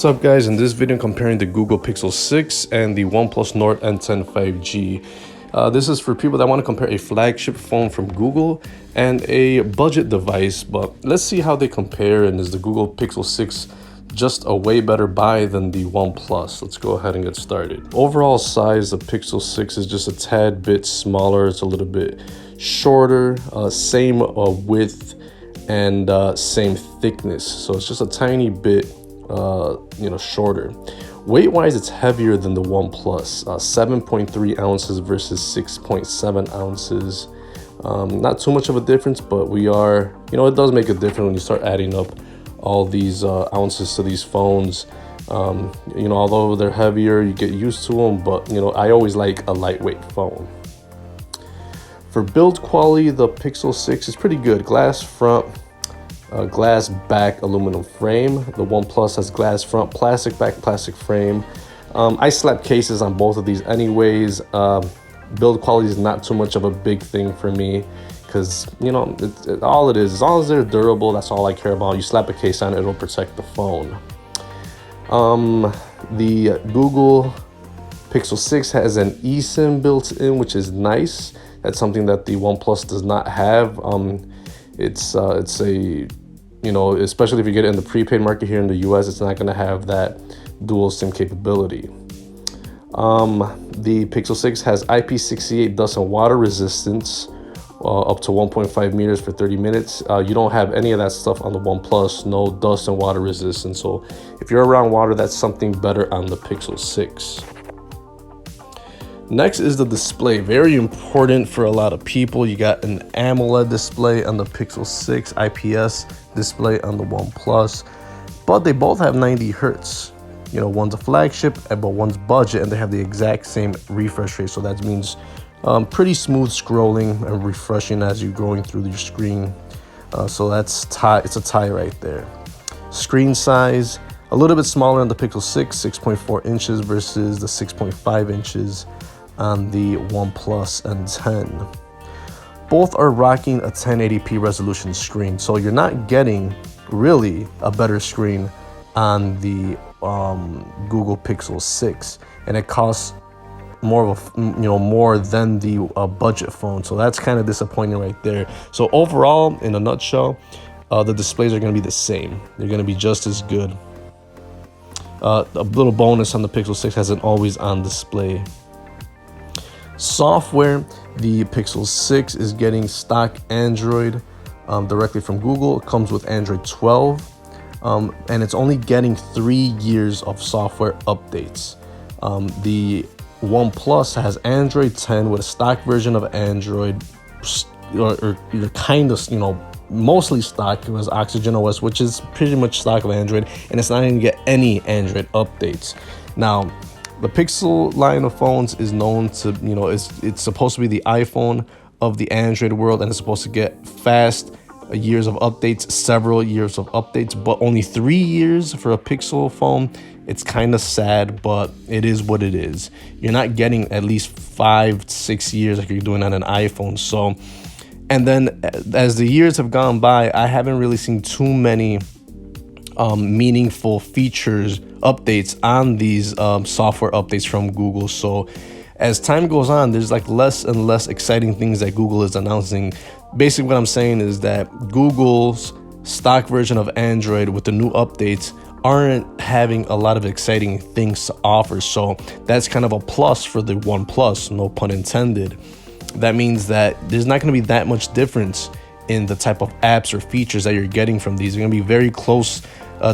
What's up guys, in this video I'm comparing the Google Pixel 6 and the Oneplus Nord n10 5G. This is for people that want to compare a flagship phone from Google and a budget device, but let's see how they compare, and is the Google Pixel 6 just a way better buy than the Oneplus? Let's go ahead and get started. Overall size, the Pixel 6 is just a tad bit smaller, it's a little bit shorter, same width and same thickness, so it's just a tiny bit shorter. Weight wise, it's heavier than the Oneplus, 7.3 ounces versus 6.7 ounces. Not too much of a difference, but it does make a difference when you start adding up all these ounces to these phones. Although they're heavier, you get used to them, but I always like a lightweight phone. For build quality, the Pixel 6 is pretty good. Glass front, glass back aluminum frame. The Oneplus has glass front, plastic back, plastic frame. I slap cases on both of these anyways. Build quality is not too much of a big thing for me, because all it is, as long as they're durable, that's all I care about. You slap a case on it, it'll protect the phone. The Google Pixel 6 has an eSIM built in, which is nice. That's something that the Oneplus does not have. It's a, especially if you get it in the prepaid market here in the US, it's not going to have that dual SIM capability. The Pixel 6 has IP68 dust and water resistance, up to 1.5 meters for 30 minutes. You don't have any of that stuff on the Oneplus, no dust and water resistance. So if you're around water, that's something better on the Pixel 6. Next is the display. Very important for a lot of people. You got an AMOLED display on the Pixel 6, IPS display on the Oneplus, but they both have 90 Hertz. One's a flagship, but one's budget, and they have the exact same refresh rate. So that means pretty smooth scrolling and refreshing as you're going through your screen. So it's a tie right there. Screen size, a little bit smaller on the Pixel 6, 6.4 inches versus the 6.5 inches on the Oneplus N10. Both are rocking a 1080p resolution screen, so you're not getting really a better screen on the Google Pixel 6, and it costs more than the budget phone, so that's kind of disappointing right there. So overall, in a nutshell, the displays are going to be the same. They're going to be just as good. A little bonus on the Pixel 6 has an always on display. Software, the Pixel 6 is getting stock Android directly from Google. It comes with Android 12, and it's only getting 3 years of software updates. The Oneplus has Android 10 with a stock version of Android, or kind of, mostly stock. It was Oxygen OS, which is pretty much stock of Android, and it's not going to get any Android updates. Now, the Pixel line of phones is known to, it's supposed to be the iPhone of the Android world, and it's supposed to get fast years of updates, several years of updates, but only 3 years for a Pixel phone. It's kind of sad, but it is what it is. You're not getting at least 5-6 years like you're doing on an iPhone. So, and then as the years have gone by, I haven't really seen too many meaningful features updates on these software updates from Google. So as time goes on, there's like less and less exciting things that Google is announcing. Basically what I'm saying is that Google's stock version of Android with the new updates aren't having a lot of exciting things to offer. So that's kind of a plus for the Oneplus, no pun intended. That means that there's not going to be that much difference in the type of apps or features that you're getting from these. They're going to be very close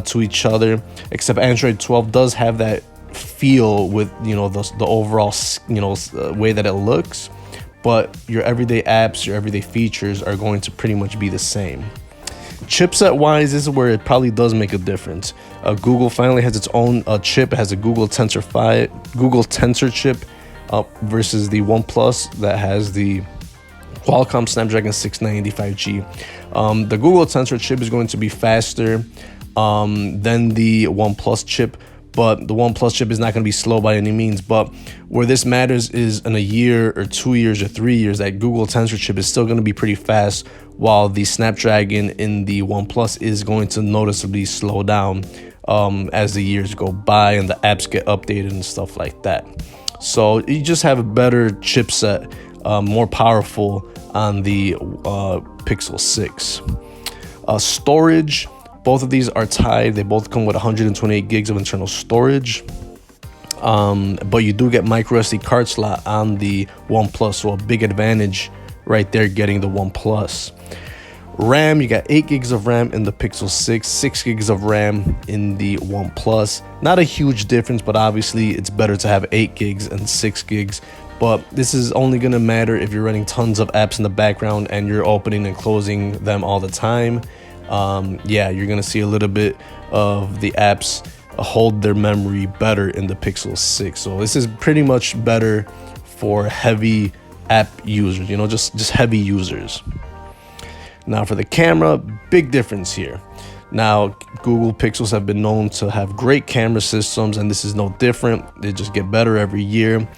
to each other, except Android 12 does have that feel with the overall way that it looks, but your everyday apps, your everyday features are going to pretty much be the same. Chipset wise, this is where it probably does make a difference. Google finally has its own chip. It has a Google Tensor chip versus the Oneplus that has the Qualcomm Snapdragon 690 5G. The Google Tensor chip is going to be faster than the Oneplus chip, but the Oneplus chip is not going to be slow by any means. But where this matters is in a year or 2 years or 3 years, that Google Tensor chip is still going to be pretty fast, while the Snapdragon in the Oneplus is going to noticeably slow down as the years go by and the apps get updated and stuff like that. So you just have a better chipset, more powerful on the Pixel 6. Storage, both of these are tied. They both come with 128 gigs of internal storage. But you do get micro SD card slot on the OnePlus, so a big advantage right there getting the OnePlus. RAM, you got 8 gigs of RAM in the Pixel 6, 6 gigs of RAM in the OnePlus. Not a huge difference, but obviously it's better to have 8 gigs and 6 gigs. But this is only going to matter if you're running tons of apps in the background and you're opening and closing them all the time. Yeah, you're going to see a little bit of the apps hold their memory better in the Pixel 6. So this is pretty much better for heavy app users, you know, just heavy users. Now for the camera, big difference here. Now, Google Pixels have been known to have great camera systems, and this is no different. They just get better every year.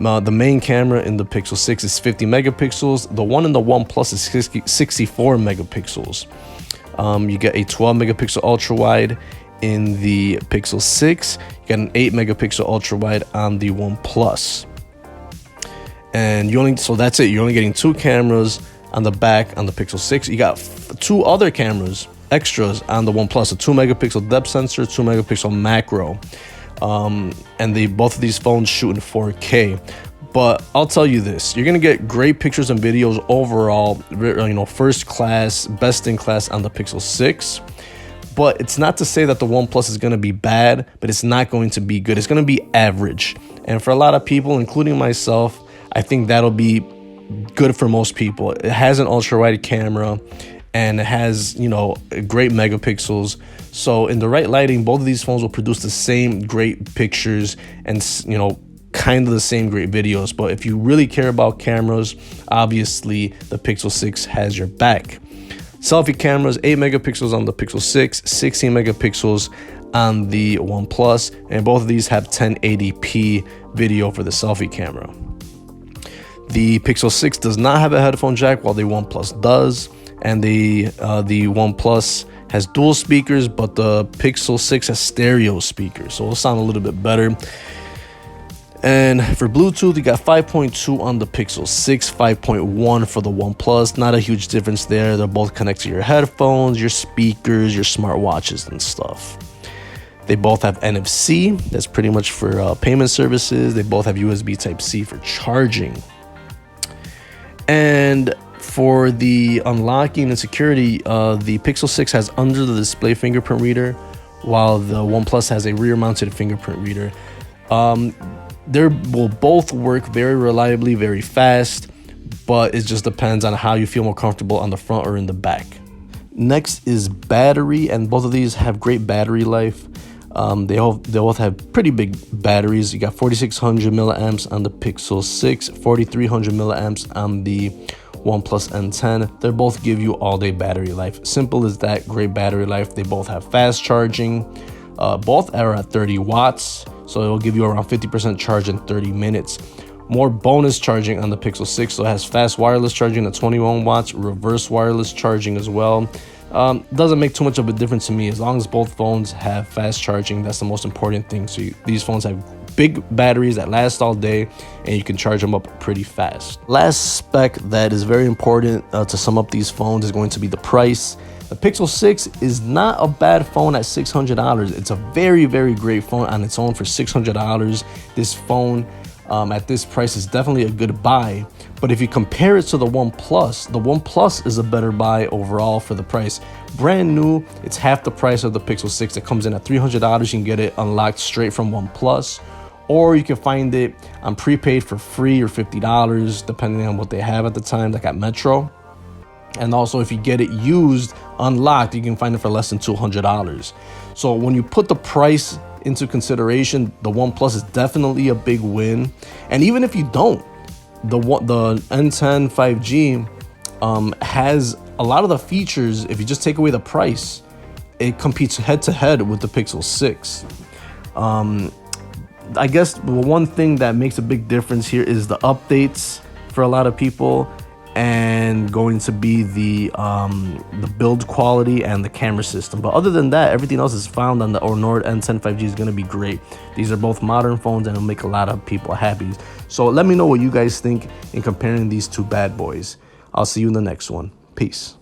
The main camera in the Pixel 6 is 50 megapixels. The one in the OnePlus is 64 megapixels. You get a 12 megapixel ultra wide in the Pixel 6. You get an 8 megapixel ultra wide on the OnePlus. And so that's it. You're only getting 2 cameras on the back on the Pixel 6. You got 2 other cameras extras on the OnePlus, a 2 megapixel depth sensor, 2 megapixel macro. And both of these phones shoot in 4K. But I'll tell you this, you're gonna get great pictures and videos overall, you know, first class, best in class on the Pixel 6. But it's not to say that the OnePlus is gonna be bad, but it's not going to be good. It's gonna be average. And for a lot of people, including myself, I think that'll be good for most people. It has an ultra wide camera and it has, you know, great megapixels. So in the right lighting, both of these phones will produce the same great pictures and, you know, kind of the same great videos. But if you really care about cameras, obviously the Pixel 6 has your back. Selfie cameras, 8 megapixels on the Pixel 6, 16 megapixels on the OnePlus, and both of these have 1080p video for the selfie camera. The Pixel 6 does not have a headphone jack, while the OnePlus does, and the OnePlus has dual speakers, but the Pixel 6 has stereo speakers, so it'll sound a little bit better. And for Bluetooth, you got 5.2 on the Pixel 6, 5.1 for the OnePlus. Not a huge difference there. They're both connected to your headphones, your speakers, your smartwatches and stuff. They both have NFC. That's pretty much for payment services. They both have USB Type-C for charging. And for the unlocking and security, the Pixel 6 has under the display fingerprint reader, while the OnePlus has a rear-mounted fingerprint reader. They will both work very reliably, very fast, but it just depends on how you feel more comfortable on the front or in the back. Next is battery, and both of these have great battery life. They both have pretty big batteries. You got 4600 milliamps on the Pixel 6, 4300 milliamps on the OnePlus N10. They both give you all-day battery life. Simple as that, great battery life. They both have fast charging. Both are at 30 watts, so it'll give you around 50% charge in 30 minutes. More bonus charging on the Pixel 6, so it has fast wireless charging at 21 watts, reverse wireless charging as well. Doesn't make too much of a difference to me. As long as both phones have fast charging, that's the most important thing. So these phones have big batteries that last all day, and you can charge them up pretty fast. Last spec that is very important to sum up these phones is going to be the price. The Pixel 6 is not a bad phone at $600. It's a very, very great phone on its own for $600. This phone at this price is definitely a good buy. But if you compare it to the OnePlus is a better buy overall for the price. Brand new, it's half the price of the Pixel 6. It comes in at $300. You can get it unlocked straight from OnePlus, or you can find it on prepaid for free or $50, depending on what they have at the time, like at Metro. And also, if you get it used, unlocked, you can find it for less than $200. So when you put the price into consideration, the OnePlus is definitely a big win. And even if you don't, the n10 5G has a lot of the features. If you just take away the price, it competes head to head with the Pixel 6. I guess the one thing that makes a big difference here is the updates for a lot of people. and going to be the build quality and the camera system. But other than that, everything else is found on the Nord n10 5G is going to be great. These are both modern phones and it'll make a lot of people happy. So let me know what you guys think in comparing these two bad boys. I'll see you in the next one. Peace.